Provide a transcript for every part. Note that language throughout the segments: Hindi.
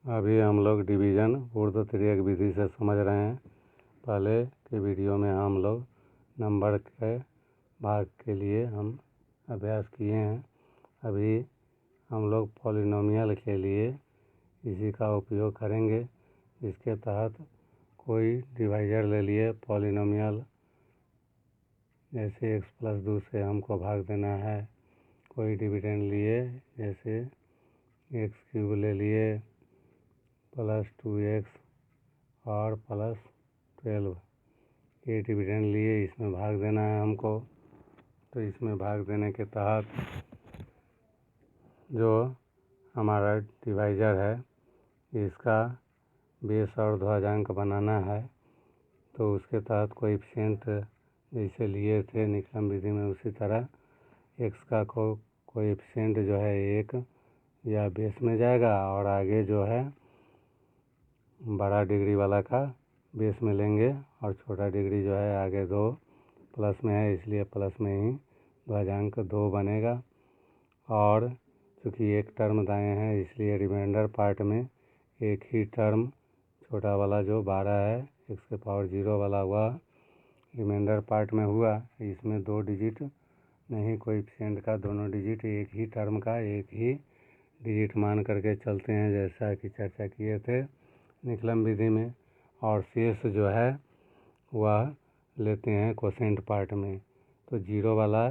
अभी हम लोग डिवीज़न ऊर्ध्वतिर्यक विधि से समझ रहे हैं। पहले के वीडियो में हम लोग नंबर के भाग के लिए हम अभ्यास किए हैं। अभी हम लोग पॉलिनोमियल के लिए इसी का उपयोग करेंगे, जिसके तहत कोई डिवाइजर ले लिए पॉलिनोमियल, जैसे x+2 से हमको भाग देना है। कोई डिविडेंड लिए, जैसे x³ ले लिए +2x और +12, ये डिविडेंड लिए, इसमें भाग देना है हमको। तो इसमें भाग देने के तहत जो हमारा डिवाइजर है, इसका बेस और ध्वजांक बनाना है। तो उसके तहत कोएफ़िशिएंट जैसे लिए थे निकलम विधि में, उसी तरह x का कोएफ़िशिएंट जो है 1 या बेस में जाएगा, और आगे जो है बड़ा डिग्री वाला का बेस में लेंगे, और छोटा डिग्री जो है आगे 2 प्लस में है, इसलिए प्लस में ही ध्वजांक 2 बनेगा। और चूँकि एक टर्म दाएं है, इसलिए रिमाइंडर पार्ट में एक ही टर्म छोटा वाला जो 12 है x⁴0 वाला हुआ रिमाइंडर पार्ट में हुआ। इसमें 2 डिजिट नहीं, कोएफ़िशिएंट का दोनों डिजिट एक ही टर्म का एक ही डिजिट मान करके चलते हैं, जैसा कि चर्चा किए थे निकलम विधि में। और शेष जो है वह लेते हैं कोसेंट पार्ट में। तो 0 वाला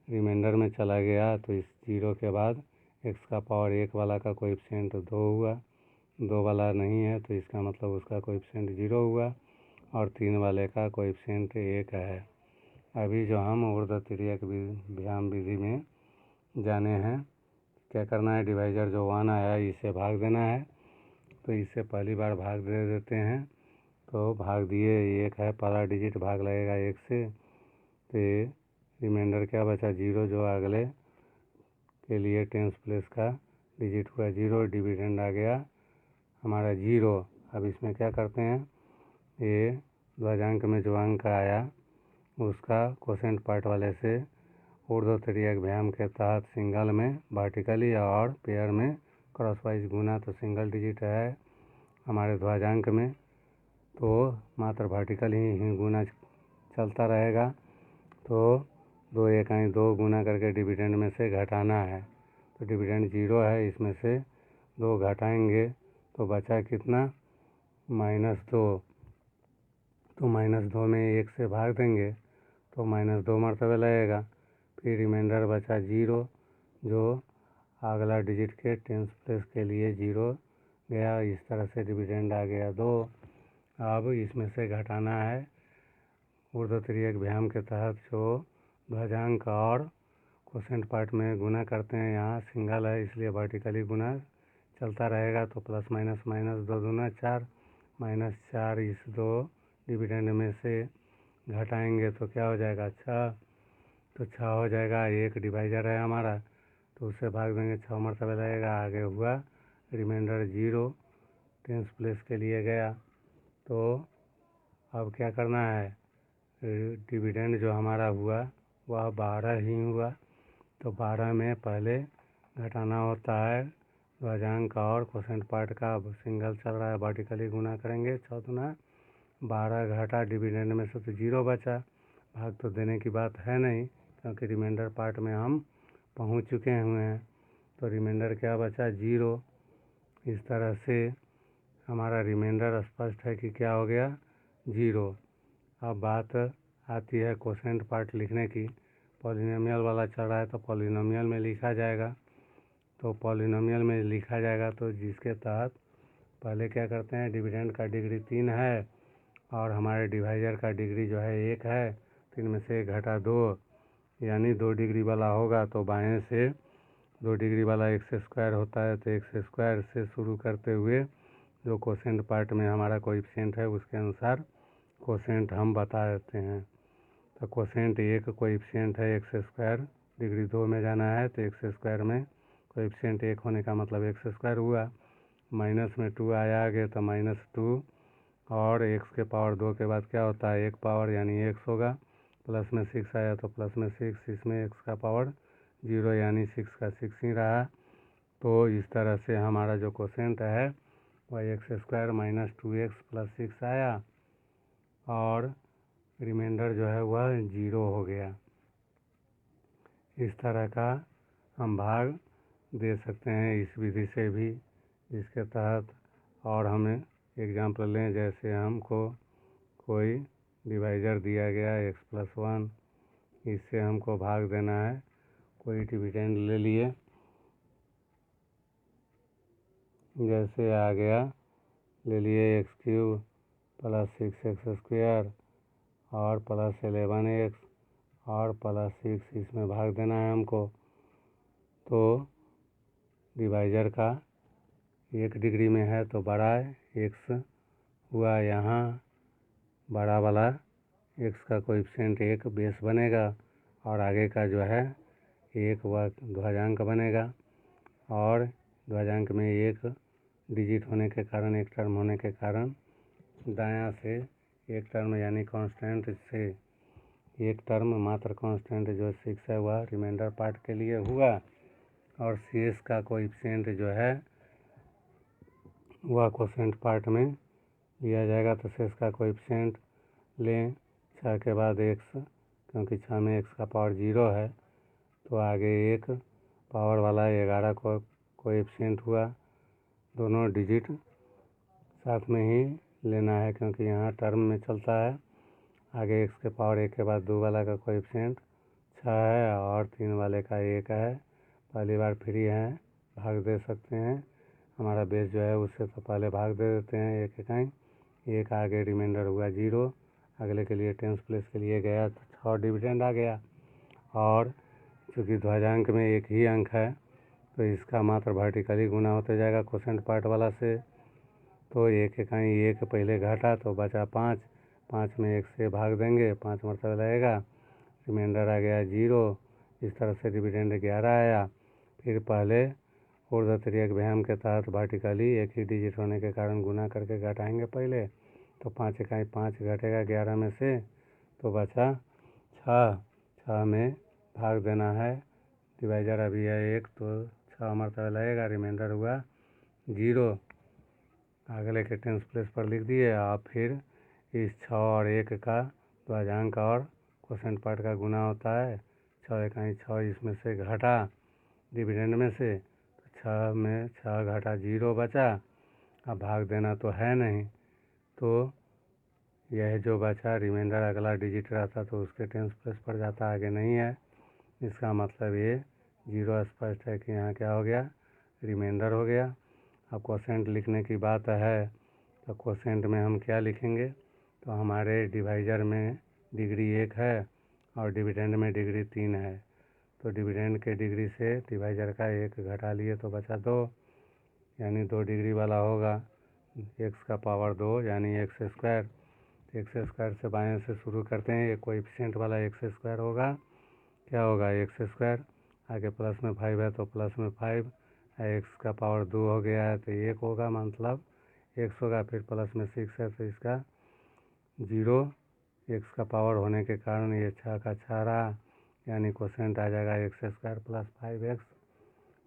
रिमाइंडर में चला गया, तो इस 0 के बाद x⁴1 वाला का कोएफ़िशिएंट 2 हुआ। 2 वाला नहीं है, तो इसका मतलब उसका कोएफ़िशिएंट 0 हुआ, और 3 वाले का कोएफ़िशिएंट 1 है। अभी जो हम ऊर्ध्वतिर्यक व्यायाम विधि में जाने हैं, क्या करना है, डिवाइजर जो 1 आया इसे भाग देना है। तो इससे पहली बार भाग दे देते हैं, तो भाग दिए, 1 है, पहला डिजिट भाग लगेगा 1 से, तो रिमाइंडर क्या बचा, 0, जो अगले के लिए टेंस प्लेस का डिजिट हुआ 0, डिविडेंड आ गया हमारा 0। अब इसमें क्या करते हैं, ये ध्वजांक में जो अंक आया उसका कोसेंट पार्ट वाले से ऊर्ध्वतिर्यक व्यायाम के तहत सिंगल में वर्टिकली और पेयर में क्रॉसवाइज गुना। तो सिंगल डिजिट है हमारे ध्वजांक में, तो मात्र वर्टिकल ही गुना चलता रहेगा। तो 2 एकाई 2 गुना करके डिविडेंड में से घटाना है। तो डिविडेंड 0 है, इसमें से 2 घटाएंगे तो बचा कितना, -2। तो -2 में 1 से भाग देंगे तो -2 मरतबे लगेगा। फिर रिमाइंडर बचा 0, जो अगला डिजिट के टेंस प्लेस के लिए 0 गया। इस तरह से डिविडेंड आ गया 2। अब इसमें से घटाना है ऊर्ध्वतिर्यक व्यायाम के तहत जो ध्वजांक और कोसेंट पार्ट में गुना करते हैं। यहाँ सिंगल है, इसलिए वर्टिकली गुना चलता रहेगा। तो प्लस माइनस माइनस 2 दूना 4, -4 इस 2 डिविडेंड में से घटाएंगे तो क्या हो जाएगा, 6। तो 6 हो जाएगा। एक डिवाइजर है हमारा, तो उससे भाग देंगे, 6 मरतबे लगेगा। आगे हुआ रिमाइंडर 0 टेंस प्लेस के लिए गया। तो अब क्या करना है, डिविडेंड जो हमारा हुआ वह 12 ही हुआ। तो 12 में पहले घटाना होता है ध्वजांक और कोसेंट पार्ट का। अब सिंगल चल रहा है, वर्टिकली गुना करेंगे, 6 दूना 12 घटा डिविडेंड में से तो 0 बचा। भाग तो देने की बात है नहीं, क्योंकि रिमाइंडर पार्ट में हम पहुंच चुके हुए हैं। तो रिमाइंडर क्या बचा, 0। इस तरह से हमारा रिमाइंडर स्पष्ट है कि क्या हो गया, 0। अब बात आती है कोसेंट पार्ट लिखने की। पॉलिनोमियल वाला चल रहा है, तो पॉलिनोमियल में लिखा जाएगा। तो पॉलिनोमियल में लिखा जाएगा, तो जिसके तहत पहले क्या करते हैं, डिविडेंड का डिग्री 3 है और हमारे डिवाइजर का डिग्री जो है 1 है। 3 में से 1 घटा 2, यानी 2 डिग्री वाला होगा तो बाएं से 2 डिग्री वाला x² होता है। तो x² से शुरू करते हुए जो कोसेंट पार्ट में हमारा कोएफ़िशिएंट है उसके अनुसार कोसेंट हम बता देते हैं। तो कोसेंट 1 कोएफ़िशिएंट है x², डिग्री 2 में जाना है तो x² में कोएफ़िशिएंट 1 होने का मतलब x² हुआ। माइनस में 2 आया आगे, तो -2, और x⁴2 के बाद क्या होता है, 1 पावर यानी x होगा। प्लस में 6 आया तो प्लस में 6, इसमें x⁴0 यानी 6 का 6 ही रहा। तो इस तरह से हमारा जो कोसेंट है y x square minus 2x plus 6 आया और रिमाइंडर जो है वह 0 हो गया। इस तरह का हम भाग दे सकते हैं इस विधि से भी, जिसके तहत और हमें एग्जाम्पल लें, जैसे हमको कोई डिवाइजर दिया गया x+1, इससे हमको भाग देना है। कोई डिविडेंड ले लिए, जैसे आ गया, ले लिए x³ प्लस 6x² और प्लस 11x और प्लस 6, इसमें भाग देना है हमको। तो डिवाइजर का 1 डिग्री में है तो बड़ा x हुआ, यहाँ बड़ा वाला x का कोएफ़िशिएंट 1 बेस बनेगा और आगे का जो है 1 वह ध्वजांक बनेगा। और ध्वजांक में 1 डिजिट होने के कारण, एक टर्म होने के कारण दायां से एक टर्म यानी कांस्टेंट से एक टर्म मात्र कांस्टेंट जो 6 है वह रिमाइंडर पार्ट के लिए हुआ और शेष का कोएफ़िशिएंट जो है वह क्वोशेंट पार्ट में लिया जाएगा। तो शेष का कोएफ़िशिएंट लें 6 के बाद x, क्योंकि 6 में x का पावर 0 है तो आगे एक पावर वाला 11 को कोएफ़िशिएंट हुआ। दोनों डिजिट साथ में ही लेना है क्योंकि यहाँ टर्म में चलता है। आगे x के पावर 1 के बाद 2 वाला का कोएफ़िशिएंट 6 है और 3 वाले का 1 है। पहली बार फ्री है, भाग दे सकते हैं। हमारा बेस जो है उससे तो पहले भाग दे देते हैं 1 इकाई, 1 आगे रिमाइंडर हुआ 0, अगले के लिए टेंस प्लेस के लिए गया तो 6 डिविडेंड आ गया। और चूँकि ध्वजांक में एक ही अंक है तो इसका मात्र वर्टिकली गुना होते जाएगा क्वोशेंट पार्ट वाला से। तो 1 इकाई 1 पहले घटा तो बचा 5, 5 में 1 से भाग देंगे, 5 मरतबा लगेगा, रिमाइंडर आ गया 0। इस तरह से डिविडेंड 11 आया। फिर पहले ऊर्ध्व तिर्यक व्यायाम के तहत वर्टिकली एक ही डिजिट होने के कारण गुना करके घटाएंगे पहले, तो 5 इकाई 5 घटेगा 11 में से तो बचा 6, 6 में भाग देना है। डिवाइजर अभी है 1 तो 6 मरतबा लगेगा, रिमाइंडर हुआ 0, अगले के टेंस प्लेस पर लिख दिए। और फिर इस 6 और 1 का ध्वजांक और क्वोशेंट पार्ट का गुना होता है। 6 इकाई 6 इसमें से घटा डिविडेंड में से, तो 6 में 6 घटा 0 बचा। अब भाग देना तो है नहीं, तो यह जो बचा रिमाइंडर अगला डिजिट रहता तो उसके टेंस प्लेस पर जाता, आगे नहीं है। इसका मतलब ये 0 स्पष्ट है कि यहाँ क्या हो गया, रिमाइंडर हो गया। अब क्वोशेंट लिखने की बात है तो क्वोशेंट में हम क्या लिखेंगे, तो हमारे डिवाइजर में डिग्री 1 है और डिविडेंड में डिग्री 3 है, तो डिविडेंड के डिग्री से डिवाइजर का 1 घटा लिए तो बचा 2, यानी 2 डिग्री वाला होगा x का पावर 2 यानी x²। x² से बाएं से शुरू करते हैं, ये कोएफ़िशिएंट वाला x² होगा, क्या होगा x², आगे प्लस में 5 है तो प्लस में 5, x का पावर 2 हो गया है तो 1 होगा, मतलब x होगा। फिर प्लस में 6 है तो इसका 0, x का पावर होने के कारण ये 6 का 6 रहा, यानी क्वोशेंट आ जाएगा x² प्लस 5x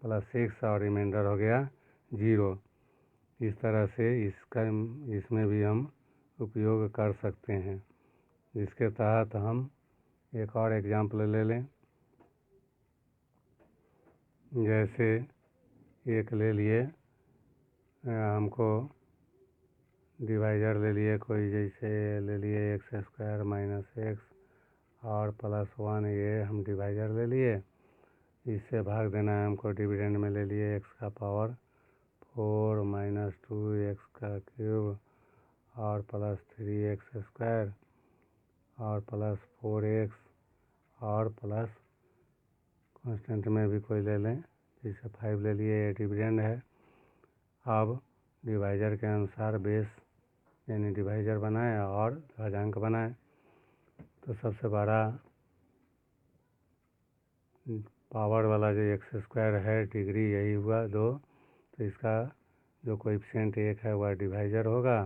प्लस 6 और रिमाइंडर हो गया 0। इस तरह से इसमें भी हम उपयोग कर सकते हैं, जिसके तहत हम एक और एग्जाम्पल ले लें। जैसे एक ले लिए, हमको डिवाइजर ले लिए कोई, जैसे ले लिए x² माइनस x और प्लस 1, ये हम डिवाइजर ले लिए। इससे भाग देना है हमको, डिविडेंड में ले लिए x का पावर 4 माइनस 2x का क्यूब और प्लस 3x² और प्लस 4x और प्लस कांस्टेंट में भी कोई ले लें, जैसे 5 ले लिए, ये डिविडेंड है। अब डिवाइजर के अनुसार बेस यानी डिवाइजर बनाए और ध्वजांक बनाए, तो सबसे बड़ा पावर वाला जो x² है डिग्री यही हुआ 2, तो इसका जो कोएफ़िशिएंट 1 है वह डिवाइजर होगा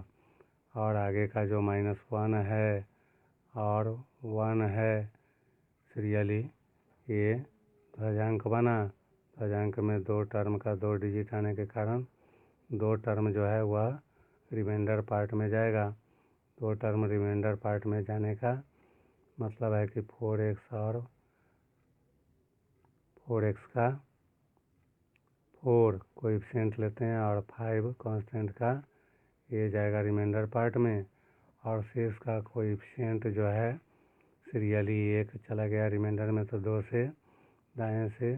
और आगे का जो -1 है और 1 है सीरियली, ये ध्वजांक बना। ध्वजांक में 2 टर्म का 2 डिजिट आने के कारण दो टर्म जो है वह रिमाइंडर पार्ट में जाएगा। दो टर्म रिमाइंडर पार्ट में जाने का मतलब है कि 4x और 4x का 4 कोएफिशिएंट लेते हैं और 5 कांस्टेंट का ये जाएगा रिमाइंडर पार्ट में, और शेष का कोएफिशिएंट जो है सीरियली 1 चला गया रिमाइंडर में, तो 2 से दाएं से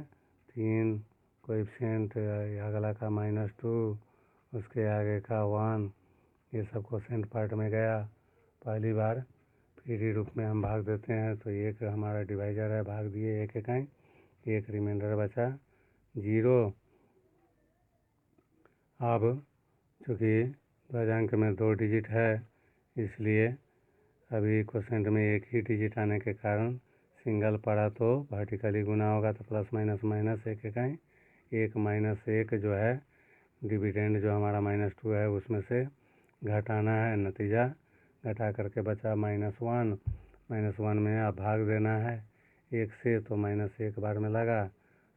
3 कोएफिशिएंट, अगला का -2, उसके आगे का 1, ये सब कोसेंट पार्ट में गया। पहली बार पीडी रूप में हम भाग देते हैं, तो एक हमारा डिवाइजर है, भाग दिए एक इकाई, एक रिमाइंडर बचा 0। अब चूँकि द्विभाजक में 2 डिजिट है, इसलिए अभी कोसेंट में एक ही डिजिट आने के कारण सिंगल पड़ा तो वर्टिकली गुना होगा, तो प्लस माइनस माइनस एक इकाई, एक -1 जो है डिविडेंड जो हमारा -2 है उसमें से घटाना है, नतीजा घटा करके बचा -1। -1 में अब भाग देना है 1 से, तो -1 बार में लगा,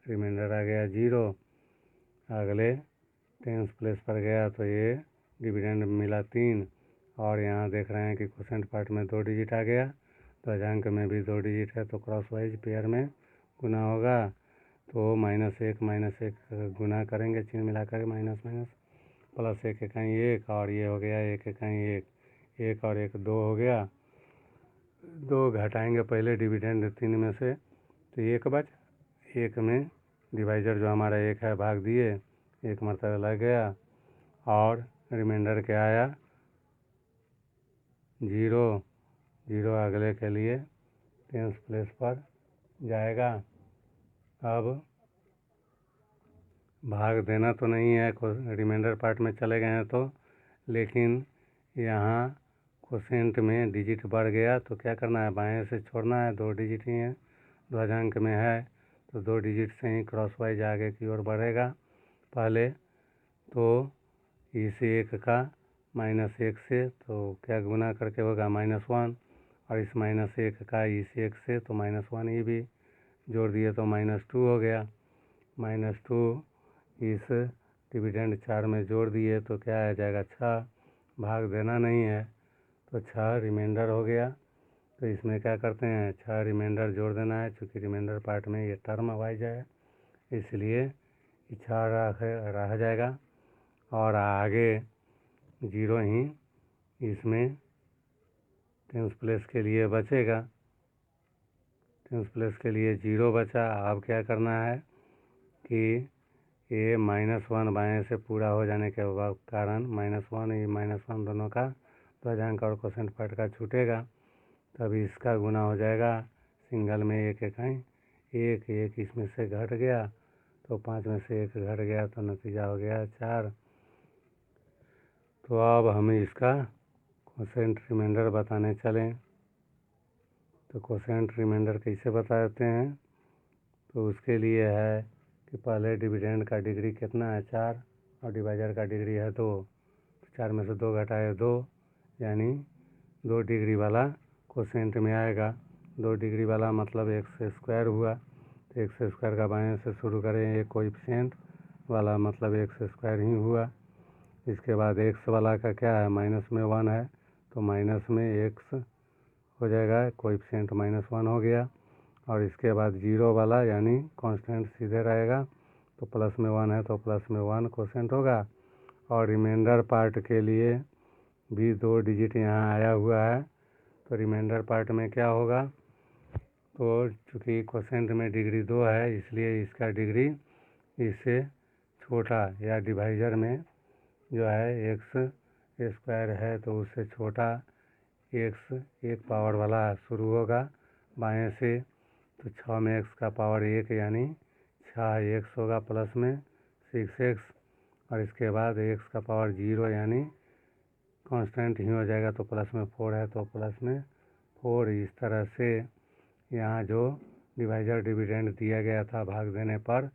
रिमाइंडर आ गया 0। अगले टेंस प्लेस पर गया तो ये डिविडेंड मिला 3, और यहाँ देख रहे हैं कि कोसेंट पार्ट में 2 डिजिट आ गया, द्विभाजक में भी 2 डिजिट है, तो क्रॉस वाइज पेयर में गुना होगा, तो -1 गुना करेंगे, चिन्ह मिलाकर माइनस माइनस, प्लस एक इकाई 1, और ये हो गया एक इकाई 1, 1 और 1 2 हो गया, 2 घटाएंगे पहले डिविडेंड 3 में से, तो 1 बच, 1 में डिवाइजर जो हमारा 1 है भाग दिए, 1 मरतबा लग गया, और रिमाइंडर क्या आया 0। 0 अगले के लिए टेंस प्लेस पर जाएगा। अब भाग देना तो नहीं है, रिमाइंडर पार्ट में चले गए हैं तो, लेकिन यहाँ कोसेंट में डिजिट बढ़ गया तो क्या करना है, बाएं से छोड़ना है, 2 डिजिट ही है, द्विभाजक में है तो 2 डिजिट से ही क्रॉस वाइज आगे की ओर बढ़ेगा। पहले तो इस 1 का -1 से तो क्या गुना करके होगा -1, और इस -1 का इस 1 से तो -1 ये भी जोड़ दिए तो -2 हो गया, -2 इस डिविडेंड 4 में जोड़ दिए तो क्या आ जाएगा 6, भाग देना नहीं है तो 6 रिमाइंडर हो गया। तो इसमें क्या करते हैं, 6 रिमाइंडर जोड़ देना है, चूँकि रिमाइंडर पार्ट में ये टर्म वाइज है इसलिए 6 रह जाएगा, और आगे 0 ही इसमें टेंस प्लेस के लिए बचेगा, टेंस प्लेस के लिए 0 बचा। अब क्या करना है कि ये -1 बाएं से पूरा हो जाने के कारण -1 ये -1 दोनों का द्विभाजक और कोसेंट पार्ट का छूटेगा, तब इसका गुना हो जाएगा सिंगल में एक इकाई, एक इसमें से घट गया तो 5 में से 1 घट गया तो नतीजा हो गया 4। तो अब हम इसका कोसेंट रिमाइंडर बताने चलें, तो कोसेंट रिमाइंडर कैसे बताते हैं, तो उसके लिए है कि पहले डिविडेंड का डिग्री कितना है 4, और डिवाइजर का डिग्री है 2, तो 4 में से 2 घटाए 2, यानी 2 डिग्री वाला कोसेंट में आएगा। 2 डिग्री वाला मतलब x² हुआ, तो x² का बाएं से शुरू करें, एक कोएफिशिएंट वाला मतलब x² ही हुआ। इसके बाद x वाला का क्या है, माइनस में 1 है तो माइनस में x हो जाएगा, कोएफिशिएंट -1 हो गया, और इसके बाद 0 वाला यानी कांस्टेंट सीधे रहेगा, तो प्लस में 1 है तो प्लस में 1 कोसेंट होगा। और रिमाइंडर पार्ट के लिए भी 2 डिजिट यहाँ आया हुआ है, तो रिमाइंडर पार्ट में क्या होगा, तो चूँकि कोसेंट में डिग्री 2 है इसलिए इसका डिग्री इससे छोटा, या डिवाइजर में जो है x² है तो उससे छोटा x एक पावर वाला शुरू होगा बाएं से, तो 6 में x का पावर 1 यानी 6x होगा, प्लस में 6x, और इसके बाद x का पावर 0 यानी कांस्टेंट ही हो जाएगा, तो प्लस में 4 है तो प्लस में 4। इस तरह से यहाँ जो डिवाइजर डिविडेंड दिया गया था भाग देने पर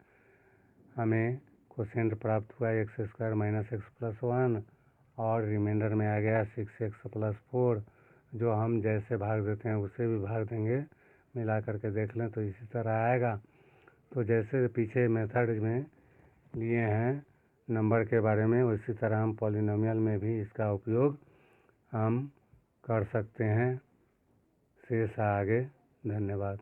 हमें कोसेंट प्राप्त हुआ x² - x + 1, और रिमाइंडर में आ गया 6x + 4, जो हम जैसे भाग देते हैं उसे भी भाग देंगे, मिला करके देख लें तो इसी तरह आएगा। तो जैसे पीछे मेथड में लिए हैं नंबर के बारे में, उसी तरह हम पॉलिनोमियल में भी इसका उपयोग हम कर सकते हैं। शेष आगे। धन्यवाद।